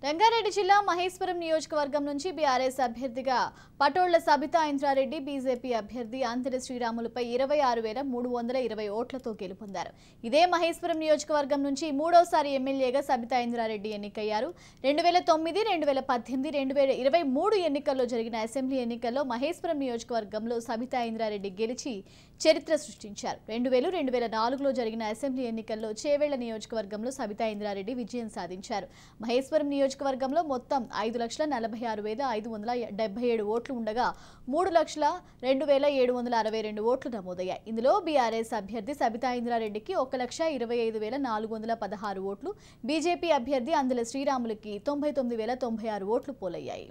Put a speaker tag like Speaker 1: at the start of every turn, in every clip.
Speaker 1: రంగారెడ్డి జిల్లా మహేశ్వరం నియోజకవర్గం నుంచి బీఆర్ఎస్ అభ్యర్థిగా పటోళ్ల సబితా ఇంద్రారెడ్డి, బీజేపీ అభ్యర్థి అంతరి శ్రీరాములపై 26,320 ఓట్లతో గెలుపొందారు. ఇదే మహేశ్వరం నియోజకవర్గం నుంచి మూడోసారి ఎమ్మెల్యేగా సబితా ఇంద్రారెడ్డి ఎన్నికయ్యారు. 2009, 2018, 2023 ఎన్నికల్లో జరిగిన అసెంబ్లీ ఎన్నికల్లో మహేశ్వరం నియోజకవర్గంలో సబితా ఇంద్రారెడ్డి గెలిచి చరిత్ర సృష్టించారు. 2000-2004లో జరిగిన అసెంబ్లీ ఎన్నికల్లో చేవేళ్ల నియోజకవర్గంలో సబితా ఇంద్రారెడ్డి విజయం సాధించారు. మహేశ్వరం నియోజకవర్గంలో మొత్తం 5,46,577 ఓట్లు ఉండగా 3,02,762 ఓట్లు నమోదయ్యాయి. ఇందులో బీఆర్ఎస్ అభ్యర్థి సబితా ఇంద్రారెడ్డికి 1,25,416 ఓట్లు, బీజేపీ అభ్యర్థి అందెల శ్రీరాములకి 99,096 ఓట్లు పోలయ్యాయి.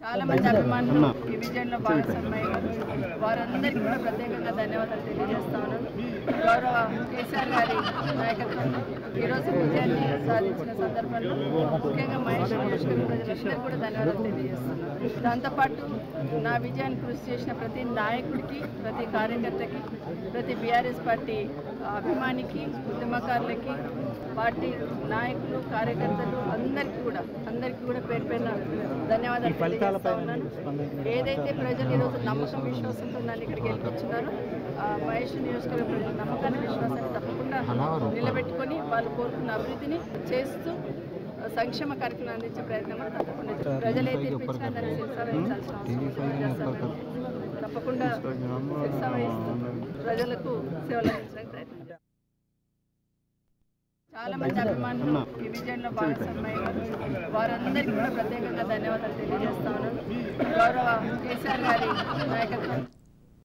Speaker 2: చాలా మంది అభిమానులు ఈ విజయంలో భాగస్వామ్యం వారందరికీ కూడా ప్రత్యేకంగా ధన్యవాదాలు తెలియజేస్తా ఉన్నాను. గౌరవ కేసీఆర్ గారి నాయకత్వంలో ఈరోజు విజయాన్ని సాధించిన సందర్భంలో ముఖ్యంగా మహేష్ ప్రజలందరికీ కూడా ధన్యవాదాలు తెలియజేస్తున్నాను. దాంతోపాటు నా విజయాన్ని కృషి చేసిన ప్రతి నాయకుడికి, ప్రతి కార్యకర్తకి, ప్రతి బీఆర్ఎస్ పార్టీ అభిమానికి, ఉద్యమకారులకి, పార్టీ నాయకులు, కార్యకర్తలు అందరికీ కూడా పేరు పేరున ధన్యవాదాలు తెలియజేస్తా ఉన్నాను. ఏదైతే ప్రజలు ఈరోజు నమ్మకం, విశ్వాసంతో నన్ను ఇక్కడికి వెళ్ళిపోతున్నారో మహేష్ నియోజకవర్గ ప్రజల నమ్మకాన్ని, విశ్వాసాన్ని తప్పకుండా నిలబెట్టుకొని వాళ్ళు కోరుకున్న అభివృద్ధిని చేస్తూ సంక్షేమ కార్యక్రమం అందించే ప్రయత్నం కూడా తప్పకుండా ప్రజలైతే ఇప్పించిన దాన్ని శిరసావహించాల్సిన అవసరం తప్పకుండా శిరసావహిస్తూ ప్రజలకు సేవలు అందించడానికి ప్రయత్నం. చాలా మంది అభిమానులు ఈ విజయంలో భాగస్వామ్యం వారందరికీ కూడా ప్రత్యేకంగా ధన్యవాదాలు తెలియజేస్తా ఉన్నాను. గౌరవ కేసీఆర్ గారి నాయకత్వం